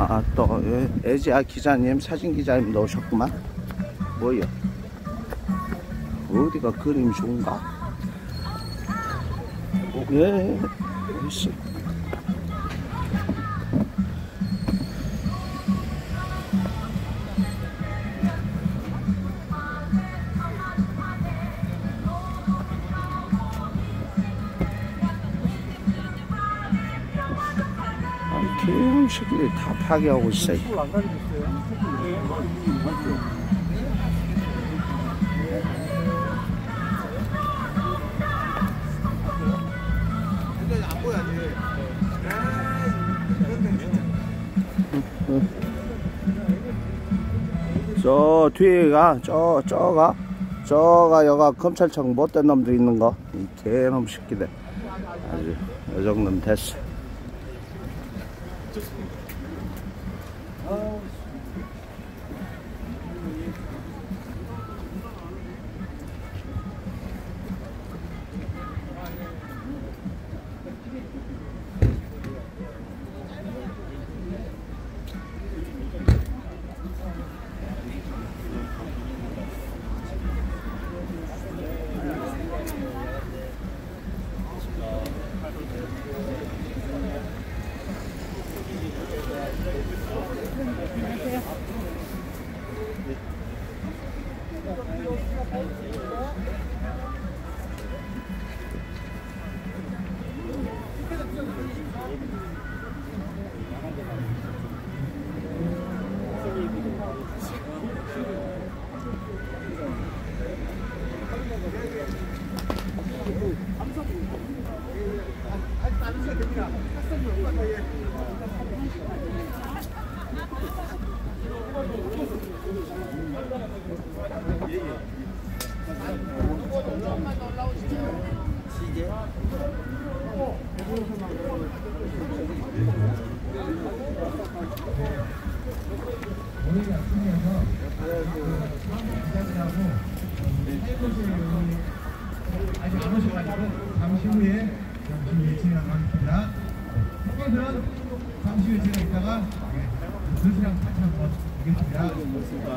아, 또 에지아 기자님, 사진 기자님 넣으셨구만. 뭐요? 어디가 그림이 좋은가? 예, 있어. 개음식들이 다 파괴하고 있어요. 저 뒤에가 저가 여가 검찰청 못된 놈들 있는 거, 이 개놈 새끼들 아주 요 정도면 됐어. 아직 안 오셔가지고 잠시 후에 진행하겠습니다. 이것은 잠시 후에 제가 이따가 드시랑 같이 한번 보겠습니다.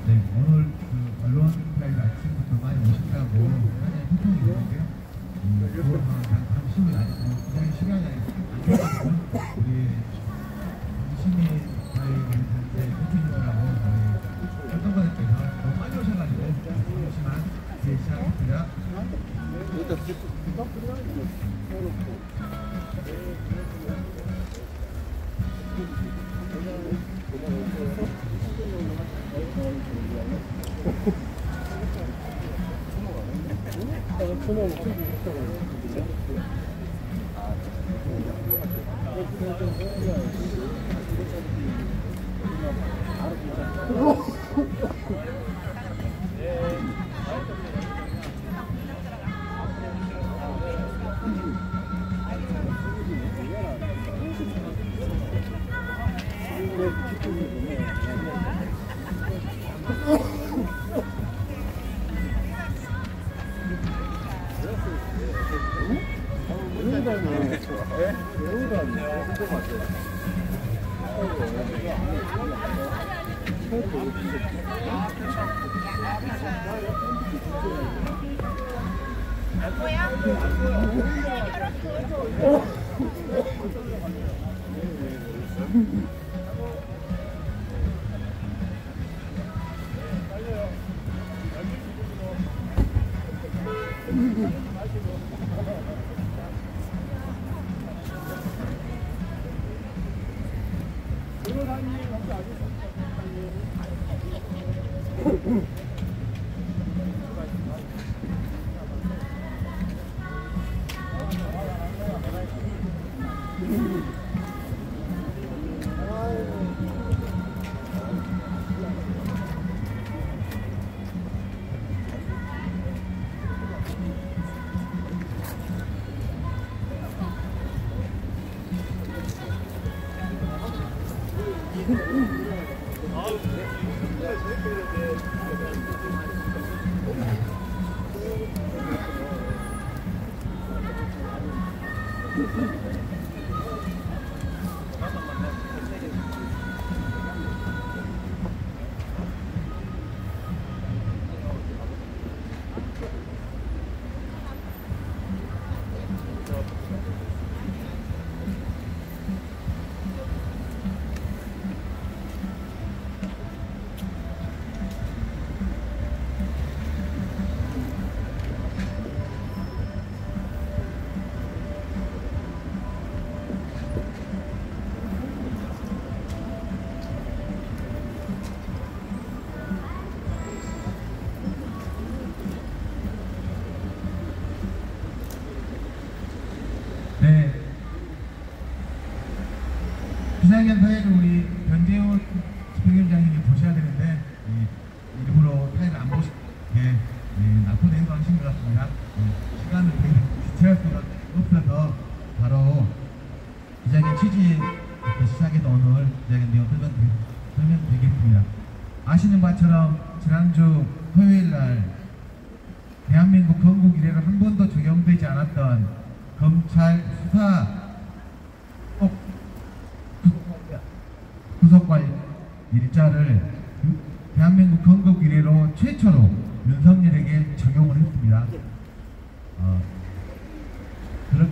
네, 오늘 그 언론까지 아침부터 많이 오신다고 하는 소통이 있는데요. 잠시 후에 그냥 시간이 안 돼서 우리 시민사회관한테 소통해주라고 어떤 분께서 너무 많이 오셔가지고 잠시만 이제 시작합니다. 네. 기상연사에는 우리 변재훈 집행위원장님이 보셔야 되는데 일부러 타이를 안 보시게 나쁜 행동하신 것 같습니다. 시간을 지체할 수가 없어서 바로 기자회견 취지 시작해서 오늘 기자회견 내용 설명드리겠습니다. 아시는 바처럼 지난주 토요일날 대한민국 건국 이래로 한 번도 적용되지 않았던 검찰 수사 구속관 일자를 대한민국 건국 이래로 최초로 윤석열에게 적용을 했습니다. 그렇게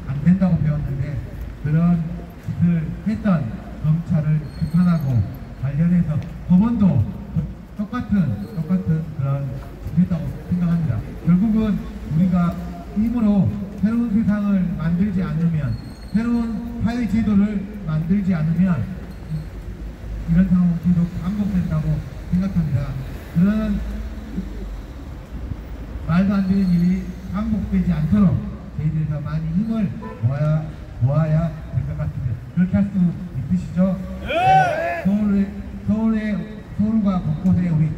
안 된다고 배웠는데 그런 짓을 했던 검찰을 비판하고 관련해서 법원도 똑같은 그런 짓을 했다고 생각합니다. 결국은 우리가 힘으로 새로운 세상을 만들지 않으면, 새로운 사회 제도를 만들지 않으면 이런 상황은 계속 반복된다고 생각합니다. 그런 말도 안 되는 일이 반복되지 않도록 저희들이 더 많이 힘을 모아야 될 것 같습니다. 그렇게 할 수 있으시죠? 네. 서울과 곳곳에 우리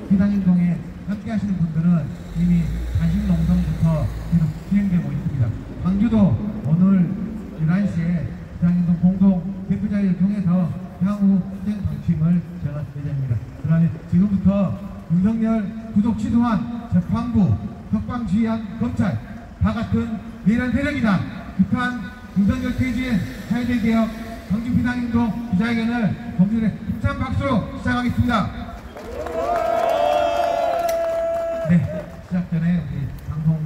비상행동에 함께 하시는 분들은 이미 단식 농성부터 계속 진행되고 있습니다. 광주도 오늘 11시에 비상행동 공동 대표자리를 통해서 향후 시행 방침을 정할 예정입니다. 그러면 지금부터 윤석열 구속 취소한 재판부, 석방지휘한 검찰, 다 같은 내란 세력이다. 규탄 윤석열 퇴진 사회대개혁 광주 비상행동 기자회견을 검찰의 힘찬 박수로 시작하겠습니다. 네, 시작 전에 우리 방송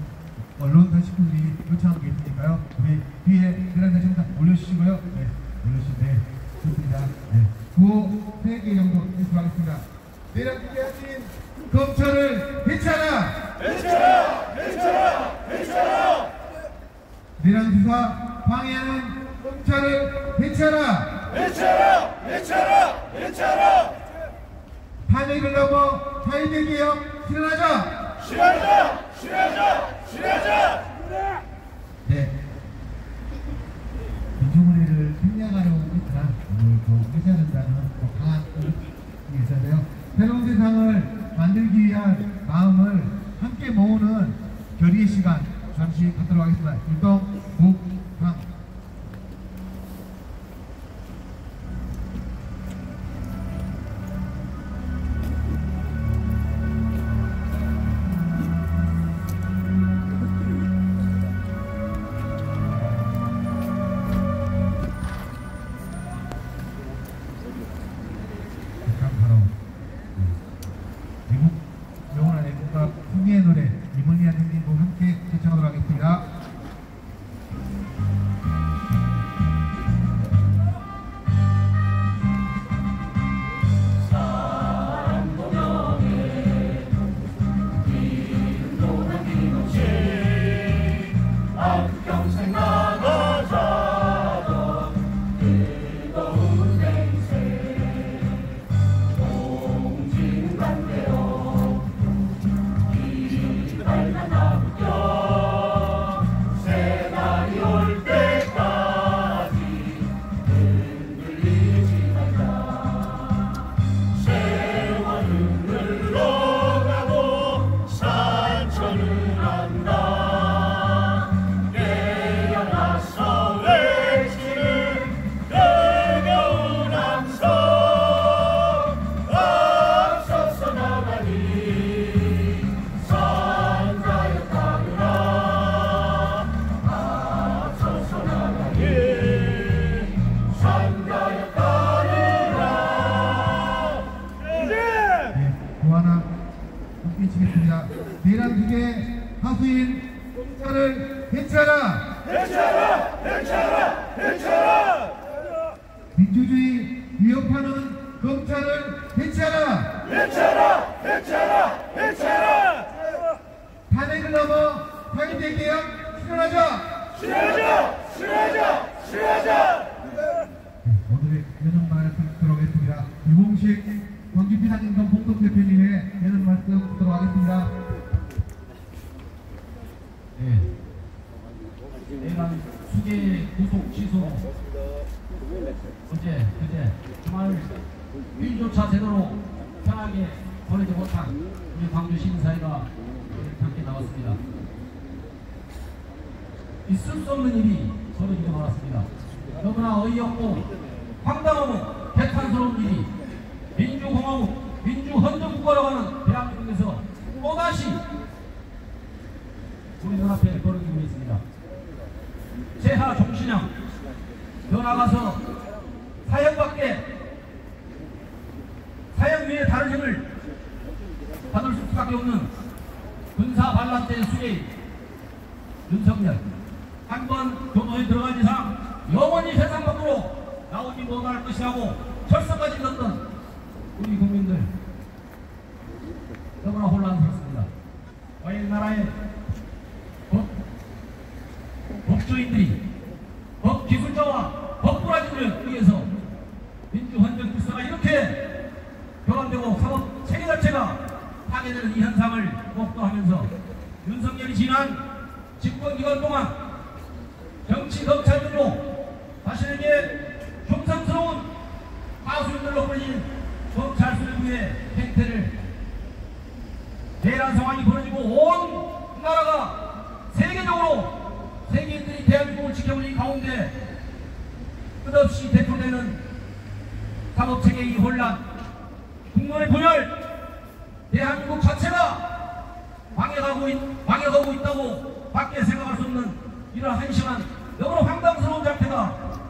언론사 식구들이 요청하고 계시니까요. 우리 뒤에 내란 다시부터 올려주시고요. 네, 올려주시면 좋습니다. 네, 구호 3개 정도 인수하겠습니다. 내란 기계하신 검찰을 해체하라! 해체하라! 해체하라! 해체하라! 내란 수사 방해하는 검찰을 해체하라! 해체하라! 해체하라! 해체하라! 탄핵을 넘어 사회대개혁 실현하자! 실현하자! 실현하자! 실현하자! 네. 민주문회를 생략하려고 했으나 오늘 또 해야 된다는 강한 의식이 있었는데요. 새로운 세상을 만들기 위한 마음을 함께 모으는 결의의 시간 잠시 갖도록 하겠습니다. 일동 국방 영원한 애국가 승리의 노래 이문희한 형님과 함께 제청하도록 하겠습니다. 다수인 검찰을 해체하라! 해체하라! 해체하라! 해체하라! 민주주의 위협하는 검찰을 해체하라! 해체하라! 해체하라! 해체하라! 탄핵을 넘어 파기대 개혁 실현하자! 실현하자! 실현하자! 실현하자! 오늘의 연언 말씀 듣도록 하겠습니다. 유봉식 광주피사진성 봉독대표님의 연언 말씀 듣도록 하겠습니다. 네. 내란 수계 구속 취소 어제 그제 주말 일조차 제대로 편하게 보내지 못한 우리 광주 시민사회가 함께 나왔습니다. 있을 수 없는 일이 벌어지고 말았습니다. 너무나 어이없고 황당하고 개탄스러운 일이 민주공화국, 민주헌정국가라고 하는 대한민국에서 또다시 우리 눈앞에 벌어지고 있습니다. 재하 종신형 더 나가서 사형 외에 다른 형을 받을 수밖에 없는 군사 반란죄 수괴인 윤석열 한번 교도에 들어간 이상 영원히 세상 밖으로 나오지 못할 것이라고 철석까지 넣었던 우리 국민들 너무나 혼란스럽습니다. 과연 나라의 법조인들이 법기술자와 법부라지들을 위해서 민주헌정 질서가 이렇게 교란되고 사법 체계 자체가 파괴되는 이 현상을 목도하면서 윤석열이 지난 집권기간 동안 정치 검찰들로 자신에게 흉상스러운 하수인들로 벌어진 검찰 수뇌부의 행태를 내란 상황이 벌어지고 온 나라가 세계적으로 세계인들이 대한민국을 지켜보는 가운데 끝없이 대표되는 사법체계의 혼란, 국론의 분열, 대한민국 자체가 망해가고 있다고 밖에 생각할 수 없는 이런 한심한 너무나 황당스러운 상태가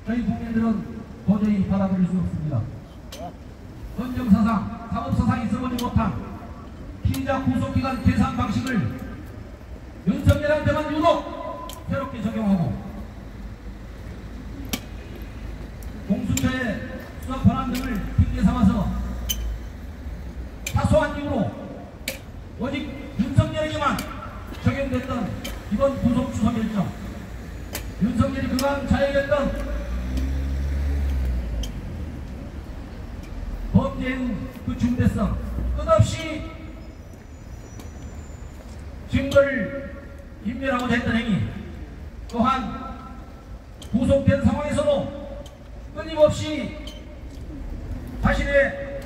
저희 국민들은 도저히 받아들일 수 없습니다. 헌정사상, 사법사상이 써보지 못한 피의자 구속기간 계산 방식을 윤석열한테만 유독 새롭게 적용하고 공수처의 수사 권한 등을 핑계 삼아서 사소한 이유로 오직 윤석열에게만 적용됐던 이번 구속 수사 결정, 윤석열이 그간 자행했던 범죄의 그 중대성, 끝없이 증거를 인멸하고자 했던 행위, 또한 구속된 상황에서도 끊임없이 자신의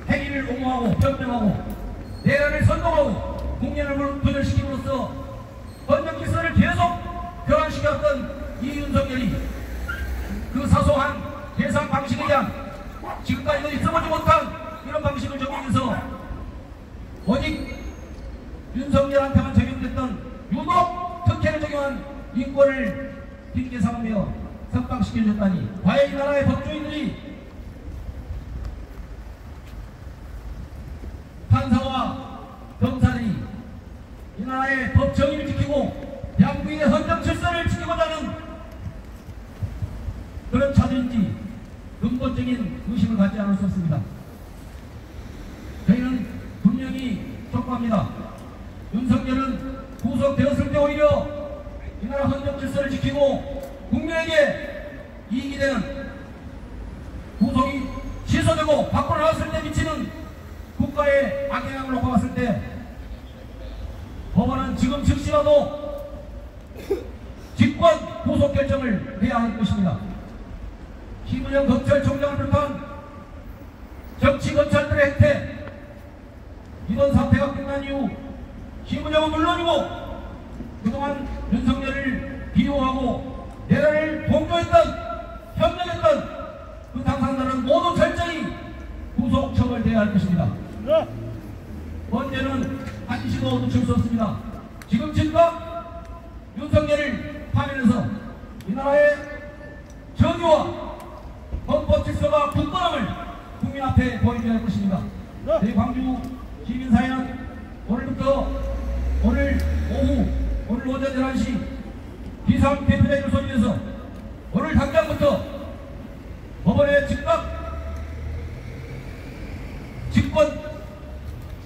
행위를 옹호하고 변명하고 내란을 선동하고 국민을 분열시킴으로써 헌정 질서를 계속 교란시켰던 이윤석열이 그 사소한 계산 방식에 대한 지금까지 써보지 못한 이런 방식을 적용해서 오직 윤석열한테만 적용됐던 유독 특혜를 적용한 인권을 핑계 삼으며 석방시켜줬다니 과연 이 나라의 법조인들이 판사와 검사들이 이 나라의 법 정의를 지키고 대한민국의 헌정 질서를 지키고자 하는 그런 자세인지 근본적인 의심을 갖지 않을 수 없습니다. 저희는 분명히 촉구합니다. 윤석열은 구속되었을 때 오히려 이 나라 헌정 질서를 지키고 국민에게 이익이 되는 구속이 취소되고 밖으로 나왔을 때 미치는 국가의 악영향을 놓고 봤을 때 법원은 지금 즉시라도 직권 구속 결정을 해야 할 것입니다. 김은영 검찰총장을 비롯한 정치 검찰들의 행태, 이번 사태가 끝난 이후 김은영은 물론이고 그동안 윤석열을 비호하고 내란을 동조했던 협력했던 그 당사자들은 모두 철저히 구속 처벌돼야 할 것입니다. 언제는 한시도 놓칠 수 없습니다. 지금 즉각 윤석열을 파면해서 이 나라의 정의와 헌법 질서가 굳건함을 국민 앞에 보여줘야 할 것입니다. 저희 광주 시민사회는 오늘부터 11시 비상대표자를 소집해서 오늘 당장부터 법원의 직권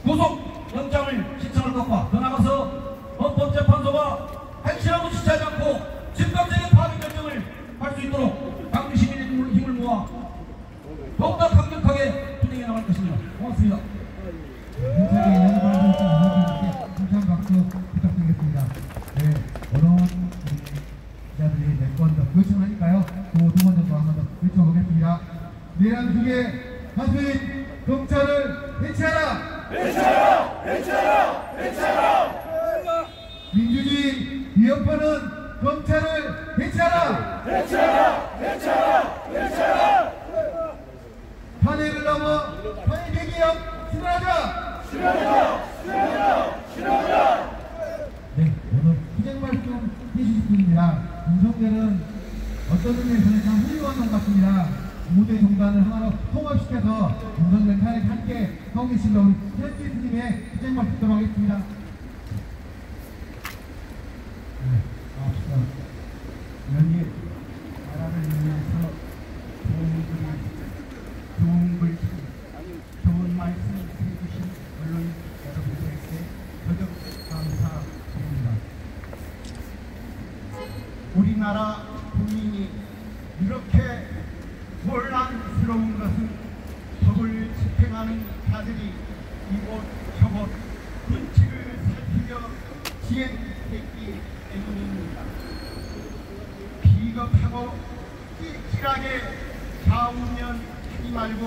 구속 영장을 신청할 것과 더 나아가서 헌법재판소가 한시라도 지체하지 않고 즉각적인 파면 결정을 할 수 있도록 광주 시민의 힘을 모아 더욱더 강력하게 투쟁해 나갈 것입니다. 고맙습니다. 경찰의 연합을 감사한 박수 부탁드리겠습니다. 네, 어려운 기자들이 몇 번 더 요청하니까요. 또 두 번 정도 한 번 더 외쳐보겠습니다. 내란 주계 하수인 검찰을 해체하라! 해체하라! 해체하라! 해체하라! 민주주의 위협하는 검찰을 해체하라! 해체하라! 해체하라! 해체하라! 탄핵을 넘어 탄핵 개혁 실현하자! 실현하자! 실현하자! 실현하자! 네, 오늘 투쟁 말씀 해주실 분입니다. 윤석열은 어떤 의미에서는 참 훌륭한 것 같습니다. 모두의 정당을 하나로 통합시켜서 윤석열 탄핵 함께 하고 계신 우리 현지 스님의 투쟁 말씀 듣도록 하겠습니다. 여기 나라를 위해서 좋은 말씀 해주신 언론 여러분들께 거듭 감사드립니다. 우리나라 국민이 이렇게 혼란스러운 것은 법을 집행하는 자들이 이곳 저곳 눈치를 살피며 지행했기 때문입니다. 비겁하고 찌질하게 좌우면 하지 말고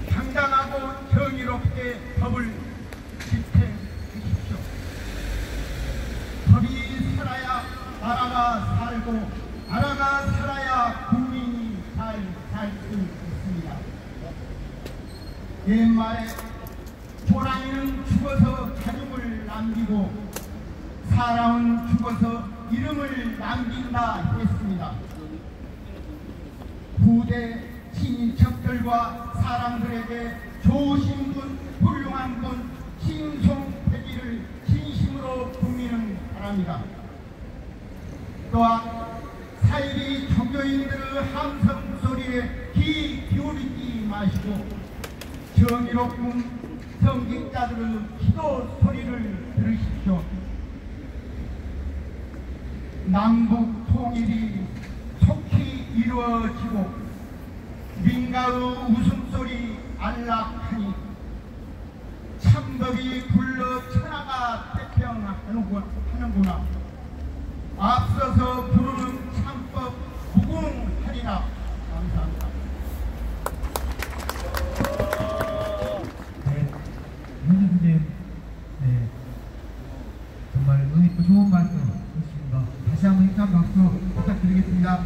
당당하고 정의롭게 법을 집행하십시오. 법이 살아야 나라가 살고 나라가 살아야 국민이 잘 살 수 있습니다. 옛말에 호랑이는 죽어서 가죽을 남기고 사람은 죽어서 이름을 남긴다 했습니다. 후대 친인척들과 사람들에게 좋으신 분, 훌륭한 분, 칭송되기를 진심으로 국민은 바랍니다. 또한 사이비 종교인들의 함성 소리에 귀 기울이지 마시고 정의롭군 성직자들의 기도 소리를 들으십시오. 남북 통일이 속히 이루어지고 민가의 웃음소리 안락하니 참덕이 불러 천하가 태평하는구나. 앞서서 부르는 참법 무궁하리라. 감사합니다. 네, 현재 네, 정말 의미있고 좋은 말씀 해주십니다. 다시 한번 힘찬 박수 부탁드리겠습니다. 네.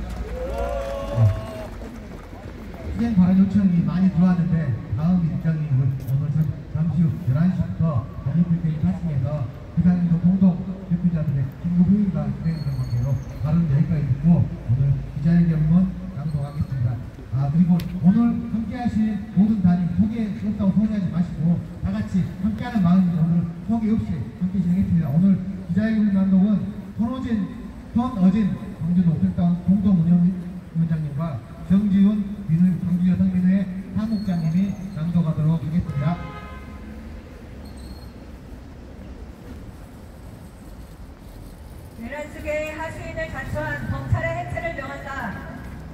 투쟁 발언 요청이 많이 들어왔는데 다음 일정이 오늘 잠시 후 11시부터 독립일대인 8층에서 비상행동 공동 대표자들의 긴급 회의가 진행되는 관계로 발언 여기까지 듣고 오늘 기자회견문 낭독하겠습니다. 그리고 오늘 함께하신 모든 단임 소개 없다고 소개하지 마시고 다같이 함께하는 마음이 오늘 소개 없이 함께 진행했습니다. 오늘 기자회견문 낭독은 손어진 광주 노틀다운 공동운영위원장님과 정지훈 광주 여성민회 사무국장님이 낭독하도록 하겠습니다. 내란 측의 하수인을 자초한 검찰의 해체를 명한다.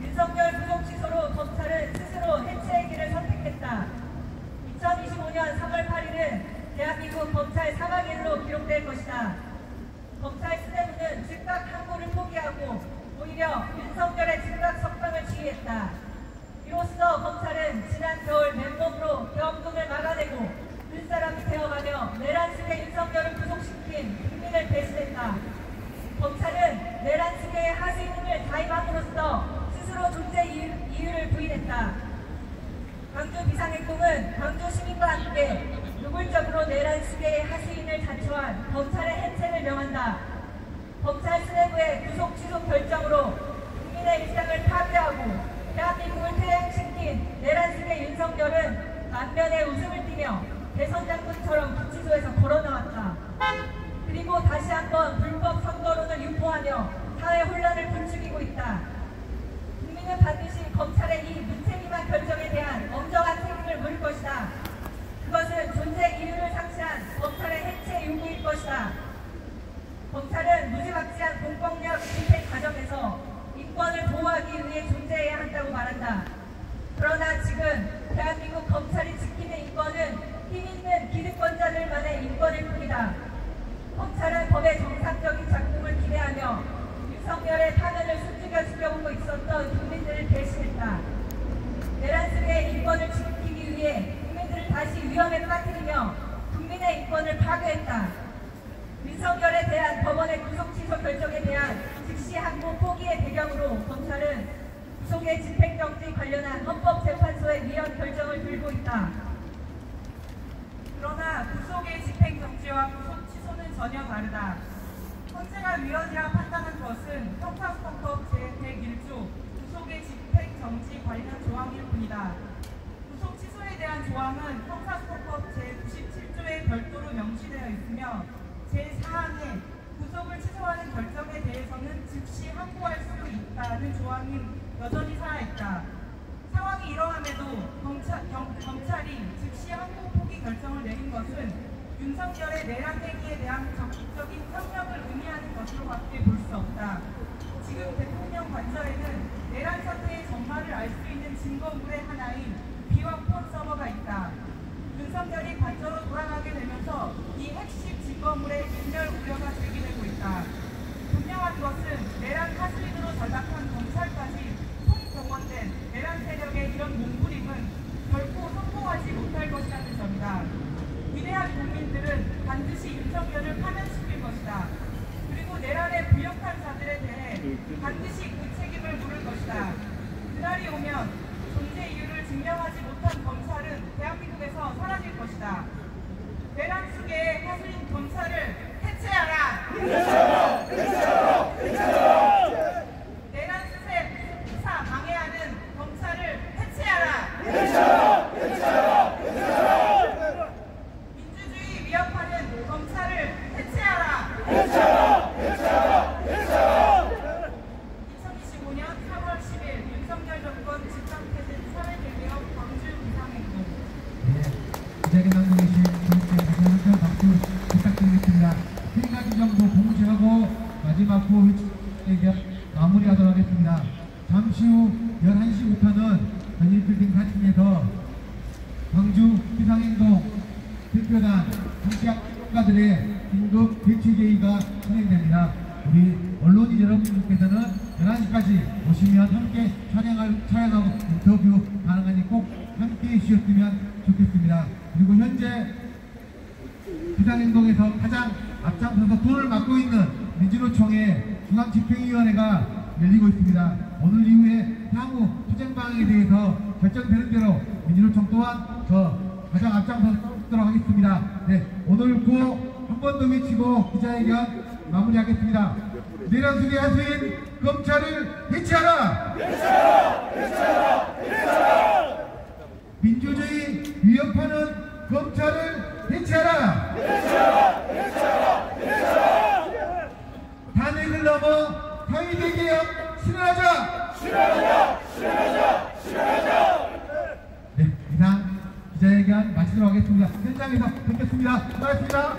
윤석열 구속 취소로 검찰은 스스로 해체의 길을 선택했다. 2025년 3월 8일은 대한민국 검찰 사망일로 기록될 것이다. 검찰 수뇌부는 즉각 항고를 포기하고 오히려 윤석열의 즉각 석방을 지휘했다. 이로써 검찰은 지난 겨울 맨몸으로 계엄군을 막아내고 눈사람이 되어가며 내란 측의 윤석열을 구속시킨 국민을 배신했다. 검찰은 내란 측의 하수인을 가임함으로써 스스로 존재 이유를 부인했다. 광주 비상행동은 광주 시민과 함께 노골적으로 내란 측의 하수인을 자초한 검찰의 해체를 명한다. 검찰 수뇌부의 구속 취소 결정으로 국민의 일상을 파괴하고 대한민국을 퇴행시킨 내란 측의 윤석열은 만면에 웃음을 띠며 대선 장군처럼 구치소에서 걸어나왔다. 그리고 다시 한번 불법 인권이라고 말한다. 그러나 지금 대한민국 검찰이 지키는 인권은 힘있는 기득권자들만의 인권일 뿐이다. 검찰은 법의 정상적인 작동을 기대하며 윤석열의 타면을 숨죽여 지켜보고 있었던 국민들을 배신했다. 내란 속의 인권을 지키기 위해 국민들을 다시 위험에 빠뜨리며 국민의 인권을 파괴했다. 윤석열에 대한 법원의 구속 취소 결정에 대한 즉시 항고 포기의 배경으로 검찰은 구속의 집행정지 관련한 헌법재판소의 위헌 결정을 들고 있다. 그러나 구속의 집행정지와 구속 취소는 전혀 다르다. 헌재가 위헌이라 판단한 것은 형사소송법 제101조 구속의 집행정지 관련 조항일 뿐이다. 구속 취소에 대한 조항은 형사소송법 제97조에 별도로 명시되어 있으며 제4항에 구속을 취소하는 결정에 대해서는 즉시 항고할 수 있다는 조항이 여전히 살아있다. 상황이 이러함에도 검찰이 즉시 항고 포기 결정을 내린 것은 윤석열의 내란 행위에 대한 적극적인 협력을 의미하는 것으로밖에 볼 수 없다. 지금 대통령 관저에는 내란 사태의 전말을 알 수 있는 증거물의 하나인 비화폰 서버가 있다. 윤석열이 관저로 돌아가게 되면서 이 핵심 증거물에 일멸 우려가 제기되고 있다. 분명한 것은 내란 하수인으로 전락한 검찰까지 총동원된 내란 세력의 이런 몸부림은 결코 성공하지 못할 것이라는 점이다. 위대한 국민들은 반드시 윤석열을 파면시킬 것이다. 그리고 내란의 부역한 자들에 대해 반드시 그 책임을 물을 것이다. 그날이 오면 존재 이유를 증명하지 못한 검찰은 대한민국에서 사라질 것이다. 내란 속의 하수인 검찰을 해체하라! 해체하라! 해체하라! 해체하라! 내란 수사 방해하는 검찰을 해체하라! 해체하라! 해체하라! 해체하라! 민주주의 위협하는 검찰을 해체하라! 해체하라! 해체하라! 해체하라! 2025년 3월 10일 윤석열 정권 집단퇴진 사회대개혁 광주 비상행동. 기자회견 남겨주신 교육생 다시 한번 박수 부탁드리겠습니다. 3가지 정도 공지하고 마지막 후회견 마무리하도록 하겠습니다. 잠시 후 11시부터는 전일빌딩 4층에서 광주 비상행동 대표단 정치학과들의 긴급 대책회의가 진행됩니다. 우리 언론인 여러분들께서는 11시까지 오시면 함께 촬영하고 인터뷰 가능하니 꼭 함께해 주셨으면 좋겠습니다. 그리고 현재 비상행동에서 가장 앞장서서 돈을 맡고 있는 민주노총의 중앙집행위원회가 열리고 있습니다. 오늘 이후에 향후 투쟁 방향에 대해서 결정되는 대로 민주노총 또한 가장 앞장서도록 하겠습니다. 네, 오늘 구 한 번 더 외치고 기자회견 마무리하겠습니다. 내란 속의 하수인 검찰을 해체하라! 해체하라! 해체하라! 해체하라! 민주주의 위협하는 검찰을 해체하라! 해체하라! 해체하라! 해체하라! 탄핵을 넘어 사회대개혁 실현하자! 실현하자! 실현하자! 실현하자! 네, 이상 기자회견 마치도록 하겠습니다. 현장에서 뵙겠습니다. 고맙습니다.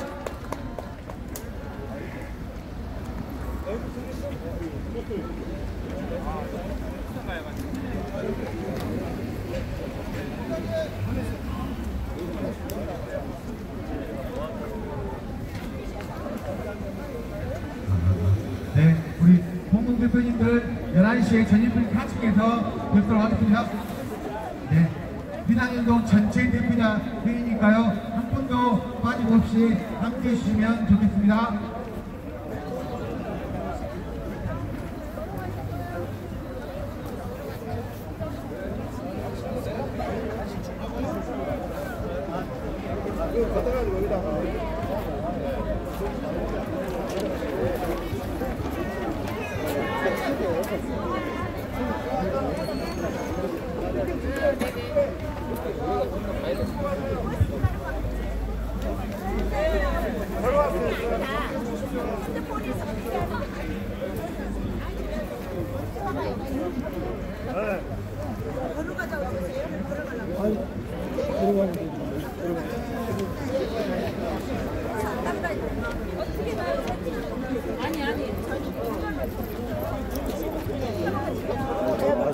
네, 우리 홍콩 대표님들 11시에 전일빌딩 4층에서 뵙도록 하겠습니다. 네, 비상행동 전체 대표자 회의니까요. 한 분도 빠짐없이 함께해 주시면 좋겠습니다.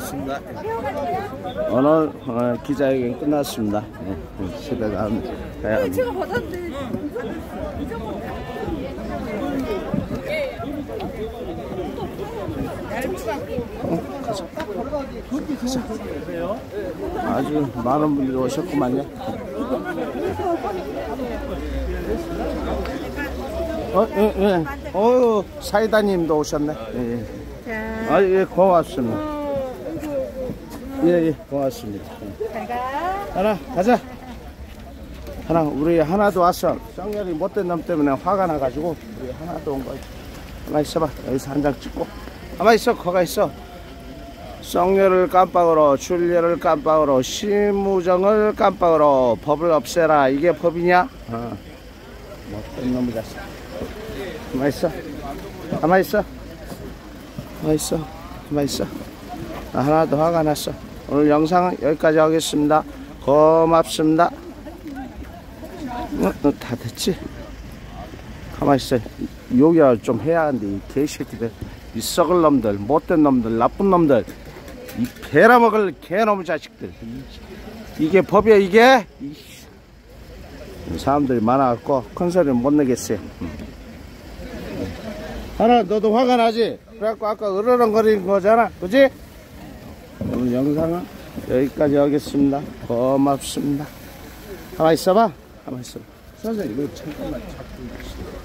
고맙습니다. 오늘 기자회견 끝났습니다. 네, 집에 가야 합니다. 제가 받았는데 아주 많은 분들이 오셨구만요. 예. 사이다님도 오셨네. 예. 아, 예, 고맙습니다. 예, 고맙습니다. 하나, 가자. 하나, 우리 하나도 왔어. 쌍열이 못된 놈 때문에 화가 나가지고, 우리 하나도 온 거야. 가만 있어봐. 여기서 한 장 찍고. 가만 있어, 거가 있어. 쌍열을 깜빡으로, 출열을 깜빡으로, 심우정을 깜빡으로, 법을 없애라. 이게 법이냐? 못된 놈이 됐어. 가만 있어. 가만 있어. 가만 있어. 가만 있어. 하나도 화가 났어. 오늘 영상은 여기까지 하겠습니다. 고맙습니다. 다 됐지? 가만 있어. 욕이야 좀 해야 하는데 이 개새끼들, 이 썩을 놈들, 못된 놈들, 나쁜 놈들, 이 베라먹을 개놈의 자식들. 이게 법이야 이게? 사람들이 많아갖고 큰 소리는 못 내겠어요. 하나, 너도 화가 나지? 그래갖고 아까 으르렁거리는 거잖아, 그지? 오늘 영상은 여기까지 하겠습니다. 고맙습니다. 가만히 있어봐. 가만히 있어봐. 선생님, 이거 잠깐만 잡고 있어.